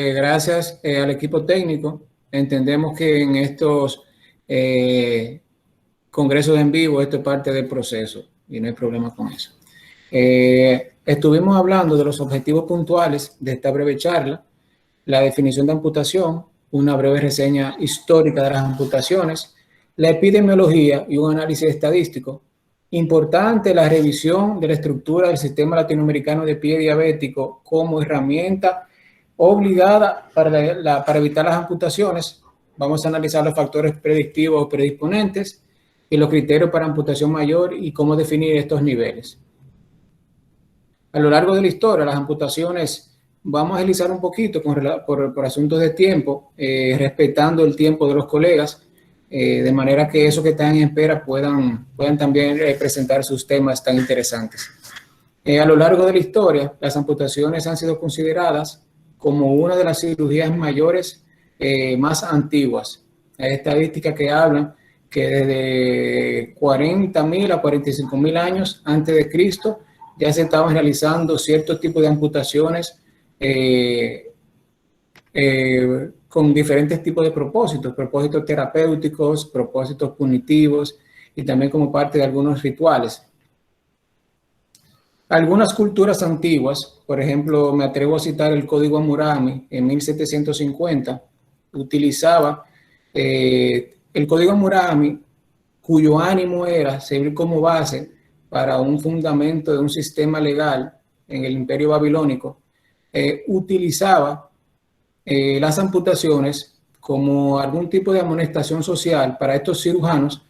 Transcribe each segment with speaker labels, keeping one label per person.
Speaker 1: Gracias al equipo técnico. Entendemos que en estos congresos en vivo esto es parte del proceso y no hay problema con eso. Estuvimos hablando de los objetivos puntuales de esta breve charla, la definición de amputación, una breve reseña histórica de las amputaciones, la epidemiología y un análisis estadístico. Importante la revisión de la estructura del sistema latinoamericano de pie diabético como herramienta obligada para evitar las amputaciones. Vamos a analizar los factores predictivos o predisponentes y los criterios para amputación mayor y cómo definir estos niveles. A lo largo de la historia, las amputaciones, vamos a agilizar un poquito por asuntos de tiempo, respetando el tiempo de los colegas, de manera que esos que están en espera puedan también presentar sus temas tan interesantes. A lo largo de la historia, las amputaciones han sido consideradas como una de las cirugías mayores más antiguas. Hay estadísticas que hablan que desde 40.000 a 45.000 años antes de Cristo ya se estaban realizando ciertos tipos de amputaciones con diferentes tipos de propósitos terapéuticos, propósitos punitivos y también como parte de algunos rituales. Algunas culturas antiguas, por ejemplo, me atrevo a citar el Código Hammurabi en 1750, utilizaba el Código Hammurabi, cuyo ánimo era servir como base para un fundamento de un sistema legal en el Imperio Babilónico, utilizaba las amputaciones como algún tipo de amonestación social para estos cirujanos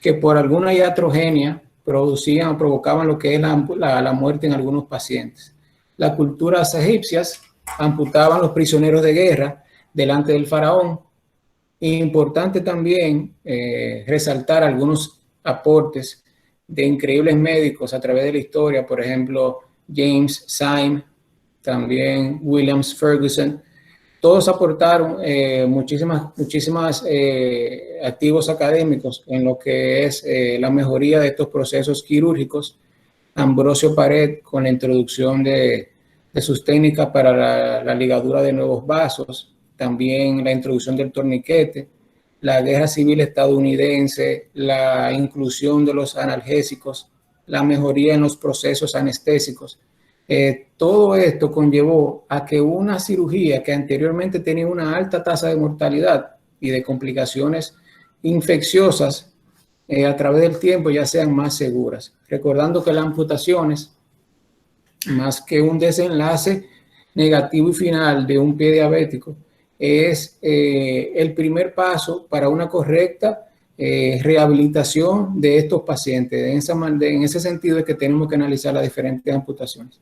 Speaker 1: que por alguna iatrogenia producían o provocaban lo que es la muerte en algunos pacientes. Las culturas egipcias amputaban los prisioneros de guerra delante del faraón. Importante también resaltar algunos aportes de increíbles médicos a través de la historia, por ejemplo, James Syme, también Williams Ferguson. Todos aportaron muchísimas activos académicos en lo que es la mejoría de estos procesos quirúrgicos. Ambrosio Paret con la introducción de sus técnicas para la ligadura de nuevos vasos, también la introducción del torniquete, la guerra civil estadounidense, la inclusión de los analgésicos, la mejoría en los procesos anestésicos. Todo esto conllevó a que una cirugía que anteriormente tenía una alta tasa de mortalidad y de complicaciones infecciosas a través del tiempo ya sean más seguras. Recordando que las amputaciones, más que un desenlace negativo y final de un pie diabético, es el primer paso para una correcta rehabilitación de estos pacientes. En ese sentido es que tenemos que analizar las diferentes amputaciones.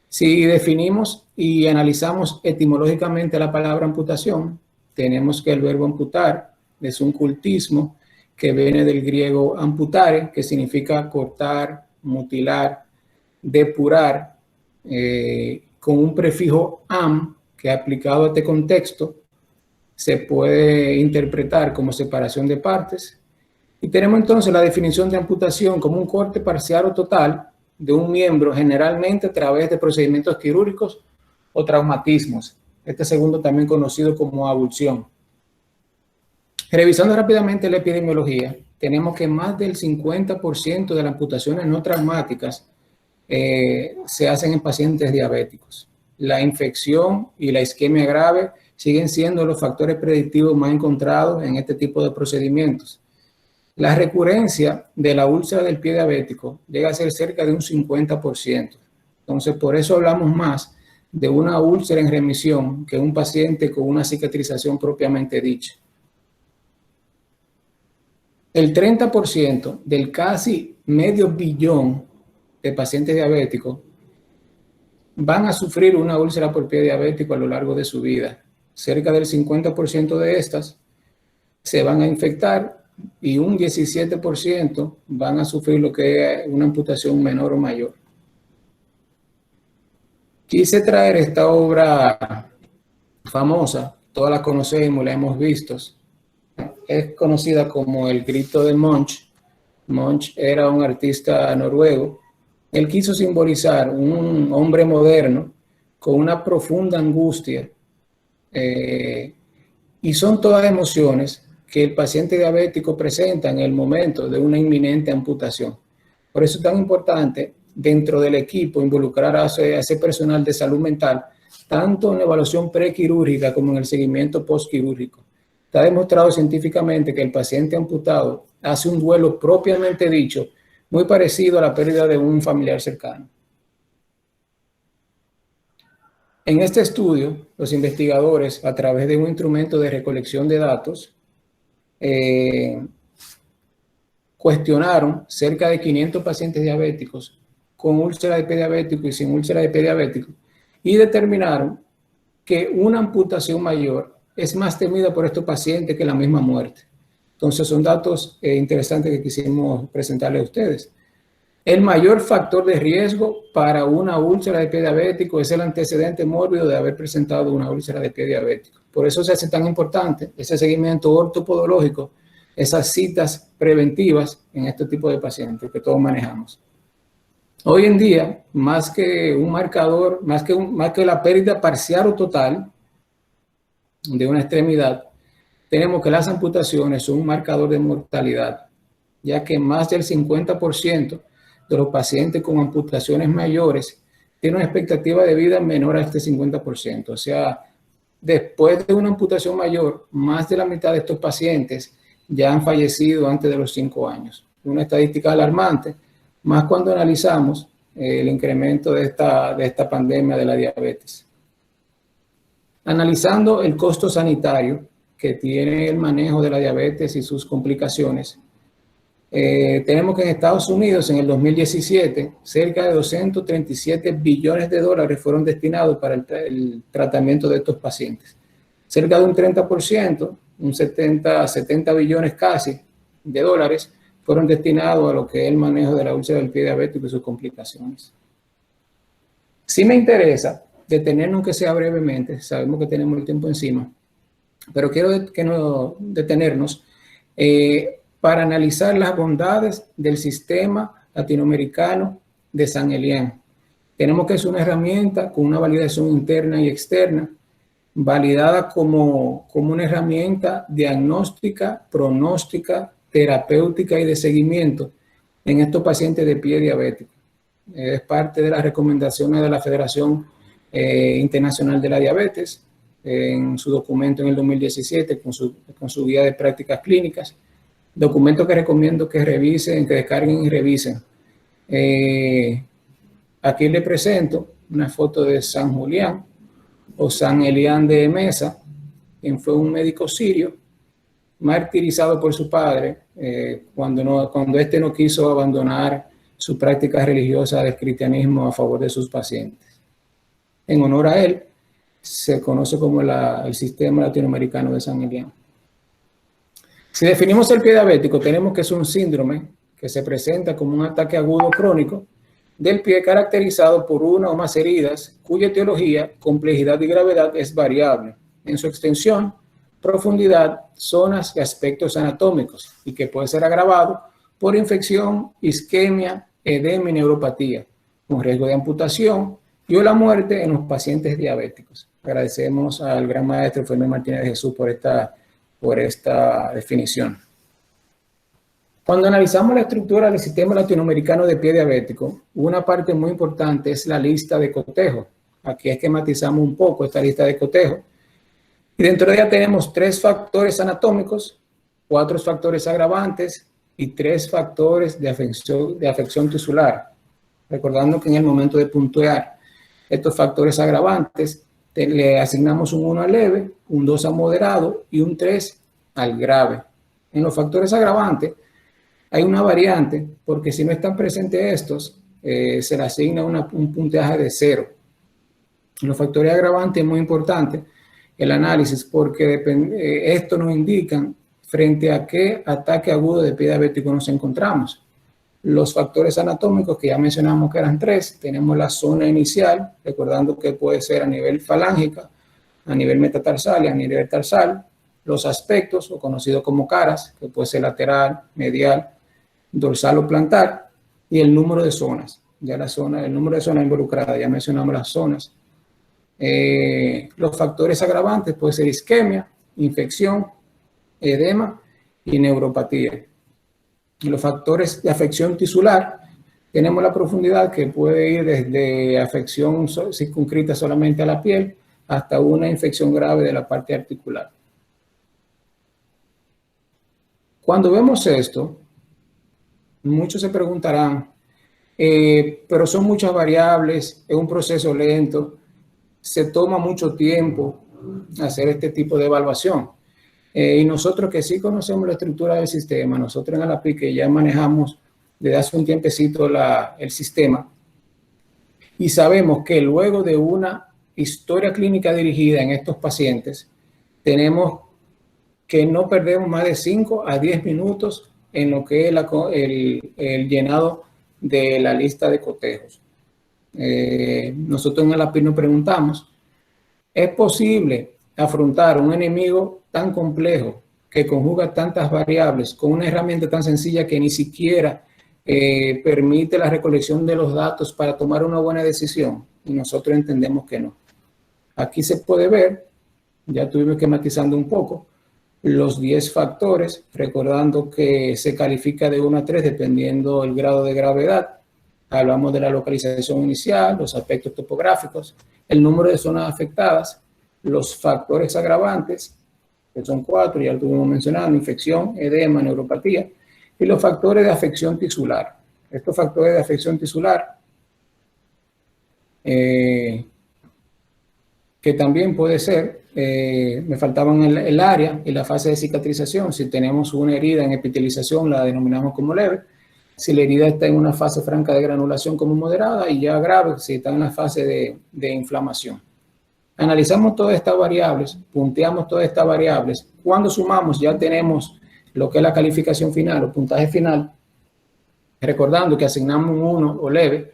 Speaker 1: Si definimos y analizamos etimológicamente la palabra amputación, tenemos que el verbo amputar es un cultismo que viene del griego amputare, que significa cortar, mutilar, depurar, con un prefijo am, que aplicado a este contexto se puede interpretar como separación de partes. Y tenemos entonces la definición de amputación como un corte parcial o total de un miembro, generalmente a través de procedimientos quirúrgicos o traumatismos. Este segundo también conocido como abulsión. Revisando rápidamente la epidemiología, tenemos que más del 50% de las amputaciones no traumáticas se hacen en pacientes diabéticos. La infección y la isquemia grave siguen siendo los factores predictivos más encontrados en este tipo de procedimientos. La recurrencia de la úlcera del pie diabético llega a ser cerca de un 50%. Entonces, por eso hablamos más de una úlcera en remisión que un paciente con una cicatrización propiamente dicha. El 30% del casi medio billón de pacientes diabéticos van a sufrir una úlcera por pie diabético a lo largo de su vida. Cerca del 50% de estas se van a infectar y un 17% van a sufrir lo que es una amputación menor o mayor. Quise traer esta obra famosa, todas la conocemos, la hemos visto. Es conocida como El grito de Munch. Munch era un artista noruego. Él quiso simbolizar un hombre moderno con una profunda angustia y son todas emociones que el paciente diabético presenta en el momento de una inminente amputación. Por eso es tan importante dentro del equipo involucrar a ese personal de salud mental, tanto en la evaluación prequirúrgica como en el seguimiento postquirúrgico. Está demostrado científicamente que el paciente amputado hace un duelo propiamente dicho, muy parecido a la pérdida de un familiar cercano. En este estudio, los investigadores, a través de un instrumento de recolección de datos, cuestionaron cerca de 500 pacientes diabéticos con úlcera de pie diabético y sin úlcera de pie diabético y determinaron que una amputación mayor es más temida por estos pacientes que la misma muerte. Entonces son datos interesantes que quisimos presentarles a ustedes. El mayor factor de riesgo para una úlcera de pie diabético es el antecedente mórbido de haber presentado una úlcera de pie diabético. Por eso se hace tan importante ese seguimiento ortopodológico, esas citas preventivas en este tipo de pacientes que todos manejamos. Hoy en día, más que un marcador, más que la pérdida parcial o total de una extremidad, tenemos que las amputaciones son un marcador de mortalidad, ya que más del 50% de los pacientes con amputaciones mayores tienen una expectativa de vida menor a este 50%. O sea, después de una amputación mayor, más de la mitad de estos pacientes ya han fallecido antes de los 5 años. Una estadística alarmante, más cuando analizamos el incremento de esta pandemia de la diabetes. Analizando el costo sanitario que tiene el manejo de la diabetes y sus complicaciones, tenemos que en Estados Unidos en el 2017 cerca de 237 billones de dólares fueron destinados para el tratamiento de estos pacientes. Cerca de un 30%, un 70 billones casi de dólares fueron destinados a lo que es el manejo de la úlcera del pie diabético y sus complicaciones. Sí me interesa detenernos, que sea brevemente, sabemos que tenemos el tiempo encima, pero quiero detenernos para analizar las bondades del sistema latinoamericano de San Elian. Tenemos que es una herramienta con una validación interna y externa, validada como una herramienta diagnóstica, pronóstica, terapéutica y de seguimiento en estos pacientes de pie diabético. Es parte de las recomendaciones de la Federación Internacional de la Diabetes, en su documento en el 2017 con su guía de prácticas clínicas, documento que recomiendo que revisen, que descarguen y revisen. Aquí les presento una foto de San Julián o San Elian de Mesa, quien fue un médico sirio martirizado por su padre cuando éste no quiso abandonar su práctica religiosa del cristianismo a favor de sus pacientes. En honor a él, se conoce como el sistema latinoamericano de San Elian. Si definimos el pie diabético, tenemos que es un síndrome que se presenta como un ataque agudo crónico del pie caracterizado por una o más heridas cuya etiología, complejidad y gravedad es variable en su extensión, profundidad, zonas y aspectos anatómicos y que puede ser agravado por infección, isquemia, edema y neuropatía, con riesgo de amputación y o la muerte en los pacientes diabéticos. Agradecemos al gran maestro Fermín Martínez de Jesús por esta definición. Cuando analizamos la estructura del sistema latinoamericano de pie diabético, una parte muy importante es la lista de cotejo. Aquí esquematizamos un poco esta lista de cotejo. Y dentro de ella tenemos 3 factores anatómicos, 4 factores agravantes y 3 factores de afección tisular. Recordando que en el momento de puntuar estos factores agravantes, le asignamos un 1 al leve, un 2 al moderado y un 3 al grave. En los factores agravantes hay una variante, porque si no están presentes estos, se le asigna un puntaje de 0. En los factores agravantes es muy importante el análisis, porque esto nos indican frente a qué ataque agudo de pie diabético nos encontramos. Los factores anatómicos que ya mencionamos que eran 3, tenemos la zona inicial, recordando que puede ser a nivel falángica, a nivel metatarsal y a nivel tarsal, los aspectos, o conocidos como caras, que puede ser lateral, medial, dorsal o plantar, y el número de zonas, el número de zonas involucradas, ya mencionamos las zonas. Los factores agravantes pueden ser isquemia, infección, edema y neuropatía. Los factores de afección tisular, tenemos la profundidad que puede ir desde afección circunscrita solamente a la piel hasta una infección grave de la parte articular. Cuando vemos esto, muchos se preguntarán, pero son muchas variables, es un proceso lento, se toma mucho tiempo hacer este tipo de evaluación. Y nosotros que sí conocemos la estructura del sistema, nosotros en ALAPI que ya manejamos desde hace un tiempecito el sistema, y sabemos que luego de una historia clínica dirigida en estos pacientes, tenemos que no perdemos más de 5 a 10 minutos en lo que es el llenado de la lista de cotejos. Nosotros en ALAPI nos preguntamos, ¿es posible afrontar un enemigo tan complejo que conjuga tantas variables con una herramienta tan sencilla que ni siquiera permite la recolección de los datos para tomar una buena decisión? Y nosotros entendemos que no. Aquí se puede ver, ya estuvimos esquematizando un poco, los 10 factores, recordando que se califica de 1 a 3 dependiendo del grado de gravedad. Hablamos de la localización inicial, los aspectos topográficos, el número de zonas afectadas, los factores agravantes, que son 4, ya lo estuvimos mencionando, infección, edema, neuropatía, y los factores de afección tisular. Estos factores de afección tisular, que también puede ser, me faltaban el área y la fase de cicatrización. Si tenemos una herida en epitelización, la denominamos como leve. Si la herida está en una fase franca de granulación como moderada, y ya grave si está en la fase de inflamación. Analizamos todas estas variables, punteamos todas estas variables. Cuando sumamos ya tenemos lo que es la calificación final o puntaje final, recordando que asignamos un 1 o leve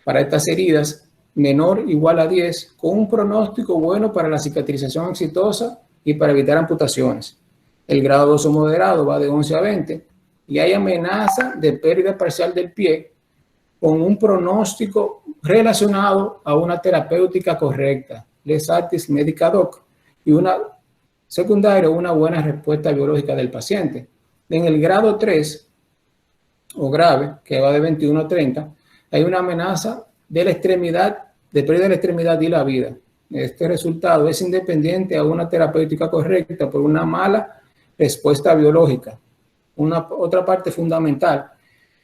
Speaker 1: para estas heridas, menor o igual a 10, con un pronóstico bueno para la cicatrización exitosa y para evitar amputaciones. El grado 2 o moderado va de 11 a 20 y hay amenaza de pérdida parcial del pie con un pronóstico relacionado a una terapéutica correcta, les artis medica doc, y una secundaria, una buena respuesta biológica del paciente. En el grado 3 o grave, que va de 21 a 30, hay una amenaza de la extremidad, de pérdida de la extremidad y la vida. Este resultado es independiente a una terapéutica correcta por una mala respuesta biológica. Otra parte fundamental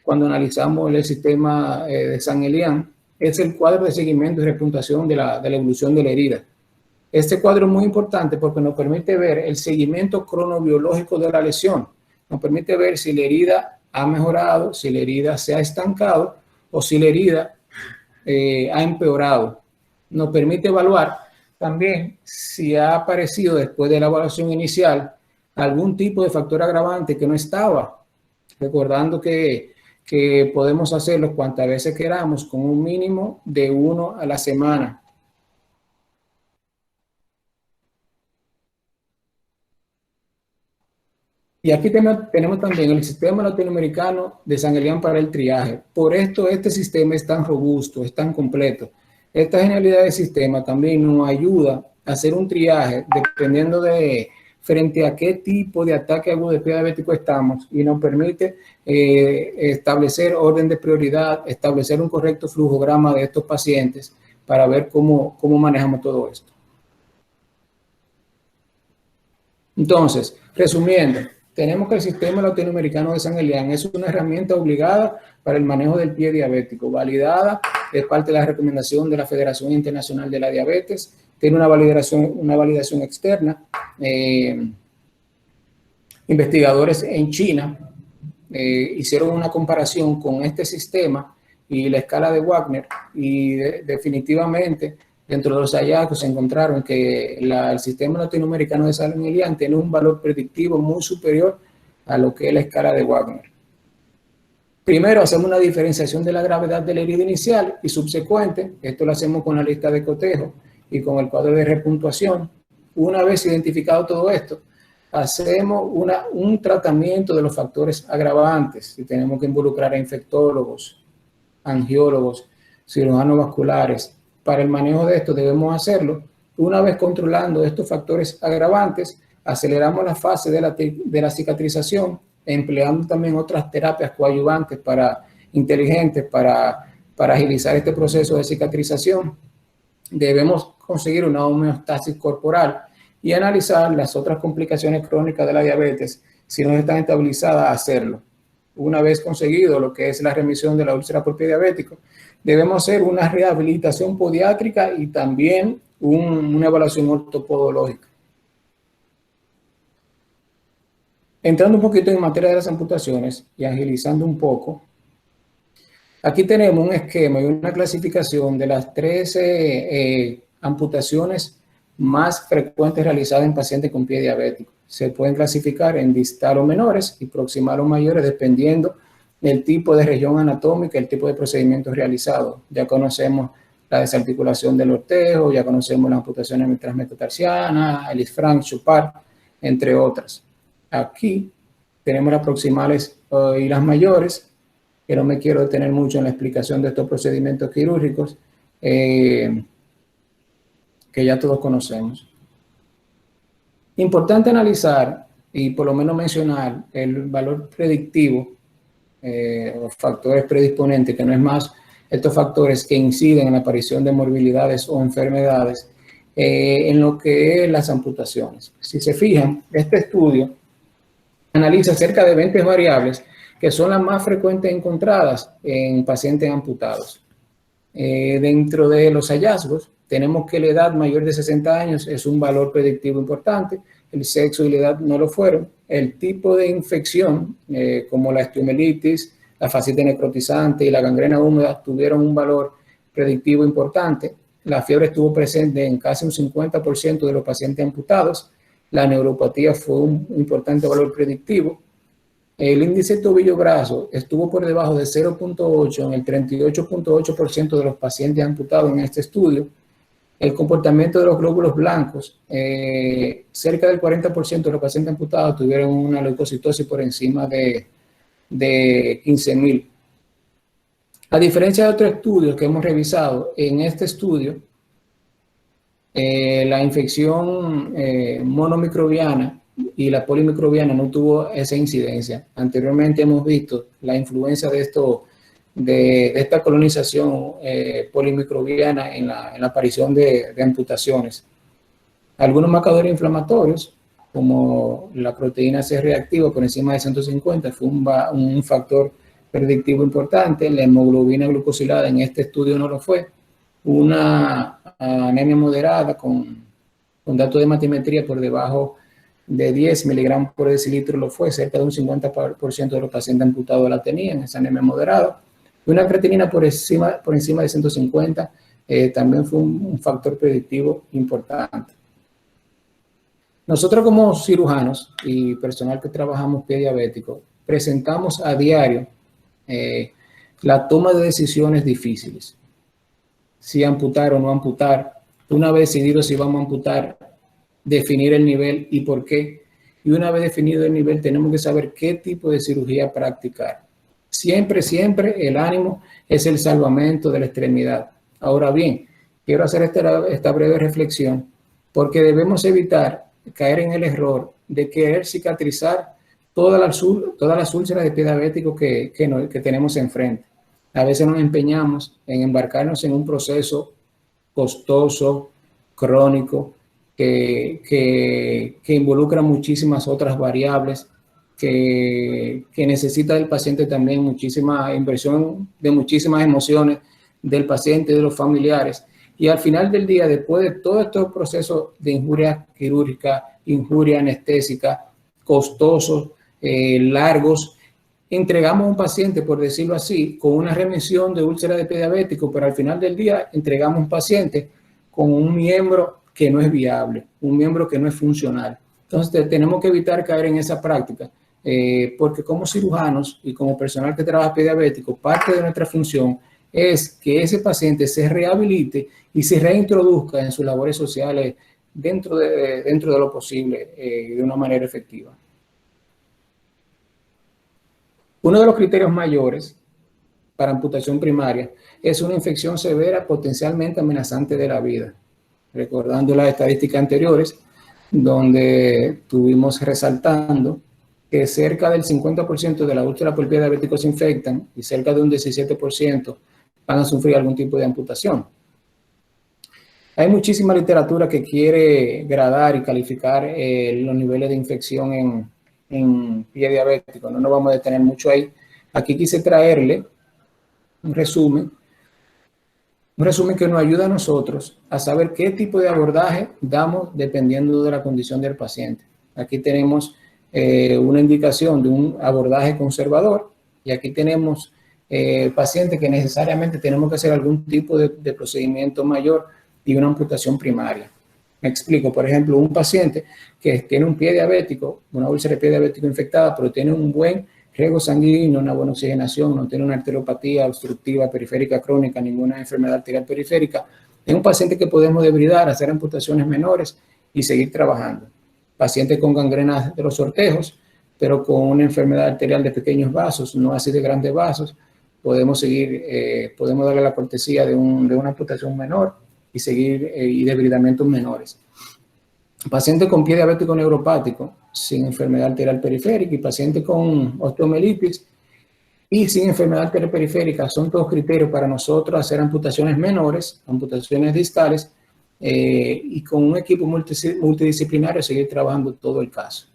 Speaker 1: cuando analizamos el sistema de San Elian es el cuadro de seguimiento y repuntación de la evolución de la herida. Este cuadro es muy importante porque nos permite ver el seguimiento cronobiológico de la lesión. Nos permite ver si la herida ha mejorado, si la herida se ha estancado o si la herida ha empeorado. Nos permite evaluar también si ha aparecido después de la evaluación inicial algún tipo de factor agravante que no estaba. Recordando que podemos hacerlo cuantas veces queramos con un mínimo de 1 a la semana. Y aquí tenemos también el sistema latinoamericano de San Elian para el triaje. Por esto este sistema es tan robusto, es tan completo. Esta genialidad del sistema también nos ayuda a hacer un triaje dependiendo de frente a qué tipo de ataque agudo de pie diabético estamos, y nos permite establecer orden de prioridad, establecer un correcto flujograma de estos pacientes para ver cómo manejamos todo esto. Entonces, resumiendo, tenemos que el sistema latinoamericano de San Elian es una herramienta obligada para el manejo del pie diabético, validada de parte de la recomendación de la Federación Internacional de la Diabetes, tiene una validación externa. Investigadores en China hicieron una comparación con este sistema y la escala de Wagner, y definitivamente dentro de los hallazgos se encontraron que el sistema latinoamericano de San Elian tiene un valor predictivo muy superior a lo que es la escala de Wagner. Primero hacemos una diferenciación de la gravedad de la herida inicial y subsecuente. Esto lo hacemos con la lista de cotejo y con el cuadro de repuntuación. Una vez identificado todo esto, hacemos un tratamiento de los factores agravantes y tenemos que involucrar a infectólogos, angiólogos, cirujanos vasculares, para el manejo de esto debemos hacerlo. Una vez controlando estos factores agravantes, aceleramos la fase de la cicatrización, empleando también otras terapias coadyuvantes inteligentes para agilizar este proceso de cicatrización. Debemos conseguir una homeostasis corporal y analizar las otras complicaciones crónicas de la diabetes. Si no están estabilizadas, hacerlo. Una vez conseguido lo que es la remisión de la úlcera por pie diabético, debemos hacer una rehabilitación podiátrica y también una evaluación ortopodológica. Entrando un poquito en materia de las amputaciones y agilizando un poco, aquí tenemos un esquema y una clasificación de las 13 amputaciones más frecuentes realizadas en pacientes con pie diabético. Se pueden clasificar en distal o menores y proximal o mayores dependiendo del tipo de región anatómica, el tipo de procedimiento realizado. Ya conocemos la desarticulación del ortejo, ya conocemos las amputaciones transmetatarsianas, el Lisfranc, Chupar, entre otras. Aquí tenemos las proximales y las mayores, que no me quiero detener mucho en la explicación de estos procedimientos quirúrgicos, que ya todos conocemos. Importante analizar y por lo menos mencionar el valor predictivo o factores predisponentes, que no es más estos factores que inciden en la aparición de morbilidades o enfermedades en lo que es las amputaciones. Si se fijan, este estudio analiza cerca de 20 variables que son las más frecuentes encontradas en pacientes amputados. Dentro de los hallazgos, tenemos que la edad mayor de 60 años es un valor predictivo importante, el sexo y la edad no lo fueron, el tipo de infección, como la osteomielitis, la fascitis necrotizante y la gangrena húmeda, tuvieron un valor predictivo importante. La fiebre estuvo presente en casi un 50% de los pacientes amputados. La neuropatía fue un importante valor predictivo. El índice tobillo-brazo estuvo por debajo de 0.8 en el 38.8% de los pacientes amputados en este estudio. El comportamiento de los glóbulos blancos, cerca del 40% de los pacientes amputados tuvieron una leucocitosis por encima de 15.000. A diferencia de otros estudios que hemos revisado, en este estudio, la infección monomicrobiana y la polimicrobiana no tuvo esa incidencia. Anteriormente hemos visto la influencia de esta colonización polimicrobiana en la aparición de amputaciones. Algunos marcadores inflamatorios, como la proteína C reactiva por encima de 150, fue un factor predictivo importante. La hemoglobina glucosilada en este estudio no lo fue. Una anemia moderada con datos de matimetría por debajo de 10 miligramos por decilitro lo fue. Cerca de un 50% de los pacientes amputados la tenían, esa anemia moderada. Una creatinina por encima de 150 también fue un factor predictivo importante. Nosotros como cirujanos y personal que trabajamos pie diabético, presentamos a diario la toma de decisiones difíciles. Si amputar o no amputar, una vez decidido si vamos a amputar, definir el nivel y por qué. Y una vez definido el nivel, tenemos que saber qué tipo de cirugía practicar. Siempre, siempre el ánimo es el salvamento de la extremidad. Ahora bien, quiero hacer esta breve reflexión porque debemos evitar caer en el error de querer cicatrizar todas las úlceras de pie diabético que tenemos enfrente. A veces nos empeñamos en embarcarnos en un proceso costoso, crónico, que involucra muchísimas otras variables, que necesita del paciente también muchísima inversión de muchísimas emociones del paciente y de los familiares. Y al final del día, después de todo este proceso de injuria quirúrgica, injuria anestésica, costosos, largos, entregamos a un paciente, por decirlo así, con una remisión de úlcera de pie diabético, pero al final del día entregamos a un paciente con un miembro que no es viable, un miembro que no es funcional. Entonces tenemos que evitar caer en esa práctica, porque como cirujanos y como personal que trabaja pie diabético, parte de nuestra función es que ese paciente se rehabilite y se reintroduzca en sus labores sociales dentro de lo posible, de una manera efectiva. Uno de los criterios mayores para amputación primaria es una infección severa potencialmente amenazante de la vida. Recordando las estadísticas anteriores, donde estuvimos resaltando que cerca del 50% de la úlcera por pie diabéticos se infectan y cerca de un 17% van a sufrir algún tipo de amputación. Hay muchísima literatura que quiere gradar y calificar los niveles de infección en pie diabético. No nos vamos a detener mucho ahí. Aquí quise traerle un resumen que nos ayuda a nosotros a saber qué tipo de abordaje damos dependiendo de la condición del paciente. Aquí tenemos una indicación de un abordaje conservador y aquí tenemos pacientes que necesariamente tenemos que hacer algún tipo de procedimiento mayor y una amputación primaria. Me explico, por ejemplo, un paciente que tiene un pie diabético, una úlcera de pie diabético infectada, pero tiene un buen riego sanguíneo, una buena oxigenación, no tiene una arteriopatía obstructiva periférica crónica, ninguna enfermedad arterial periférica, es un paciente que podemos debridar, hacer amputaciones menores y seguir trabajando. Paciente con gangrena de los sortejos, pero con una enfermedad arterial de pequeños vasos, no así de grandes vasos, podemos darle la cortesía de una amputación menor y seguir y debridamientos menores. Paciente con pie diabético neuropático, sin enfermedad arterial periférica y paciente con osteomielitis y sin enfermedad arterial periférica son todos criterios para nosotros hacer amputaciones menores, amputaciones distales y con un equipo multidisciplinario seguir trabajando todo el caso.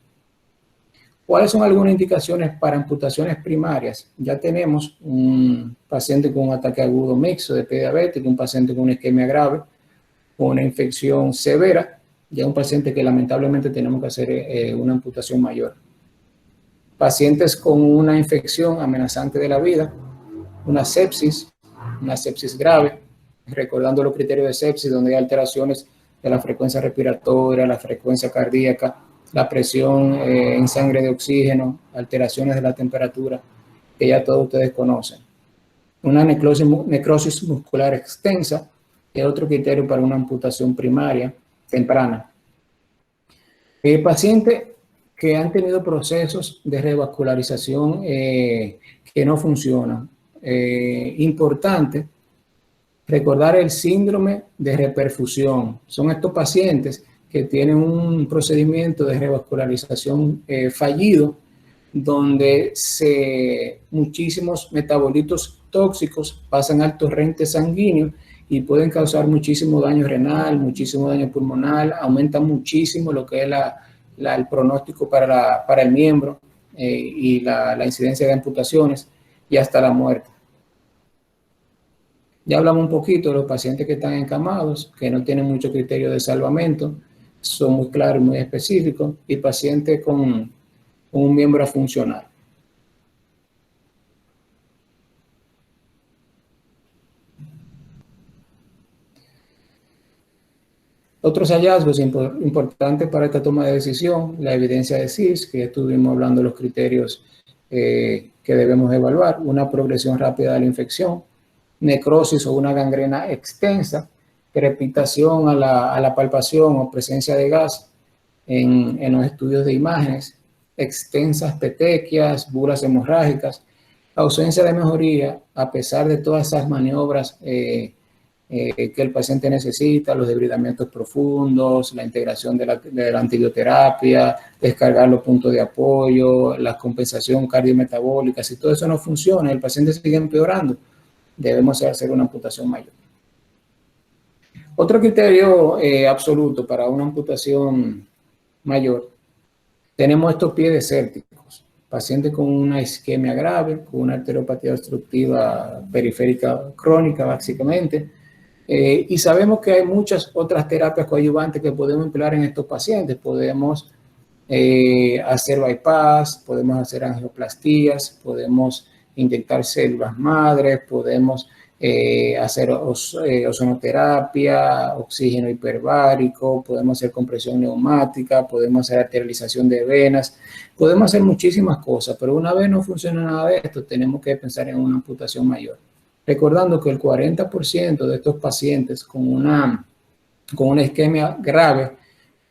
Speaker 1: ¿Cuáles son algunas indicaciones para amputaciones primarias? Ya tenemos un paciente con un ataque agudo mixto de pie diabético, un paciente con una isquemia grave, con una infección severa, ya un paciente que lamentablemente tenemos que hacer una amputación mayor. Pacientes con una infección amenazante de la vida, una sepsis grave, recordando los criterios de sepsis, donde hay alteraciones de la frecuencia respiratoria, la frecuencia cardíaca, la presión en sangre de oxígeno, alteraciones de la temperatura, que ya todos ustedes conocen. Una necrosis muscular extensa es otro criterio para una amputación primaria temprana. Pacientes que han tenido procesos de revascularización que no funcionan. Importante recordar el síndrome de reperfusión. Son estos pacientes que tienen un procedimiento de revascularización fallido, donde muchísimos metabolitos tóxicos pasan al torrente sanguíneo y pueden causar muchísimo daño renal, muchísimo daño pulmonar, aumenta muchísimo lo que es el pronóstico para el miembro y la incidencia de amputaciones y hasta la muerte. Ya hablamos un poquito de los pacientes que están encamados, que no tienen mucho criterio de salvamento, son muy claros y muy específicos, y pacientes con un miembro funcional. Otros hallazgos importantes para esta toma de decisión, la evidencia de CIS, que ya estuvimos hablando de los criterios que debemos evaluar, una progresión rápida de la infección, necrosis o una gangrena extensa, crepitación a la palpación o presencia de gas en los estudios de imágenes, extensas petequias, bulas hemorrágicas, ausencia de mejoría a pesar de todas esas maniobras que el paciente necesita, los debridamientos profundos, la integración de la antibioterapia, descargar los puntos de apoyo, la compensación cardiometabólica. Si todo eso no funciona, el paciente sigue empeorando, debemos hacer una amputación mayor. Otro criterio absoluto para una amputación mayor, tenemos estos pies desérticos, pacientes con una isquemia grave, con una arteriopatía obstructiva periférica crónica básicamente, y sabemos que hay muchas otras terapias coadyuvantes que podemos emplear en estos pacientes. Podemos hacer bypass, podemos hacer angioplastías, podemos inyectar células madres, podemos hacer ozonoterapia, oxígeno hiperbárico, podemos hacer compresión neumática, podemos hacer arterialización de venas, podemos hacer muchísimas cosas, pero una vez no funciona nada de esto, tenemos que pensar en una amputación mayor. Recordando que el 40% de estos pacientes con una isquemia grave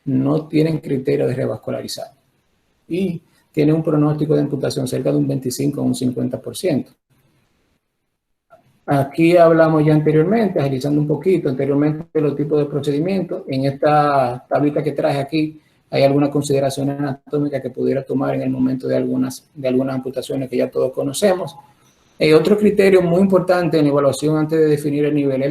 Speaker 1: no tienen criterio de revascularizar y tienen un pronóstico de amputación cerca de un 25 o un 50%. Aquí hablamos ya anteriormente, agilizando un poquito, anteriormente de los tipos de procedimientos. En esta tablita que traje aquí hay algunas consideraciones anatómicas que pudiera tomar en el momento de algunas amputaciones que ya todos conocemos. Otro criterio muy importante en la evaluación antes de definir el nivel es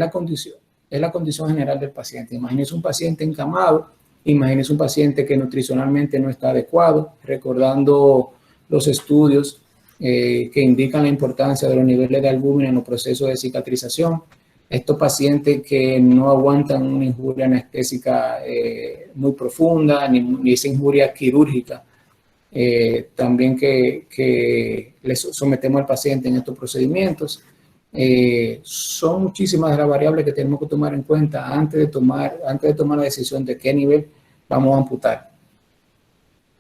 Speaker 1: la condición general del paciente. Imagínese un paciente encamado, imagínese un paciente que nutricionalmente no está adecuado, recordando los estudios que indican la importancia de los niveles de albúmina en los procesos de cicatrización. Estos pacientes que no aguantan una injuria anestésica muy profunda, ni esa injuria quirúrgica, también que le sometemos al paciente en estos procedimientos. Son muchísimas las variables que tenemos que tomar en cuenta antes de tomar la decisión de qué nivel vamos a amputar.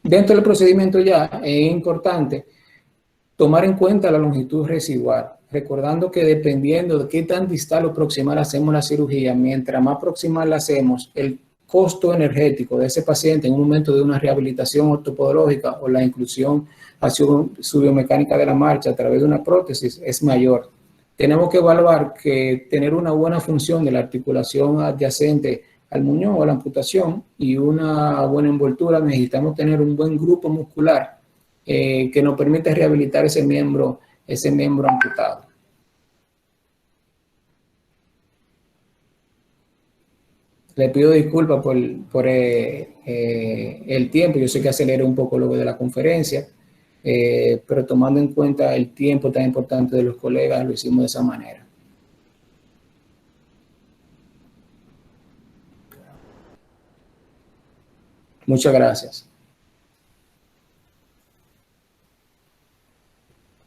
Speaker 1: Dentro del procedimiento ya es importante tomar en cuenta la longitud residual, recordando que dependiendo de qué tan distal o proximal hacemos la cirugía, mientras más proximal la hacemos, el costo energético de ese paciente en un momento de una rehabilitación ortopodológica o la inclusión hacia su biomecánica de la marcha a través de una prótesis es mayor. Tenemos que evaluar que tener una buena función de la articulación adyacente al muñón o a la amputación y una buena envoltura, necesitamos tener un buen grupo muscular que nos permite rehabilitar ese miembro amputado. Le pido disculpas por el tiempo. Yo sé que aceleré un poco luego de la conferencia, pero tomando en cuenta el tiempo tan importante de los colegas, lo hicimos de esa manera. Muchas gracias.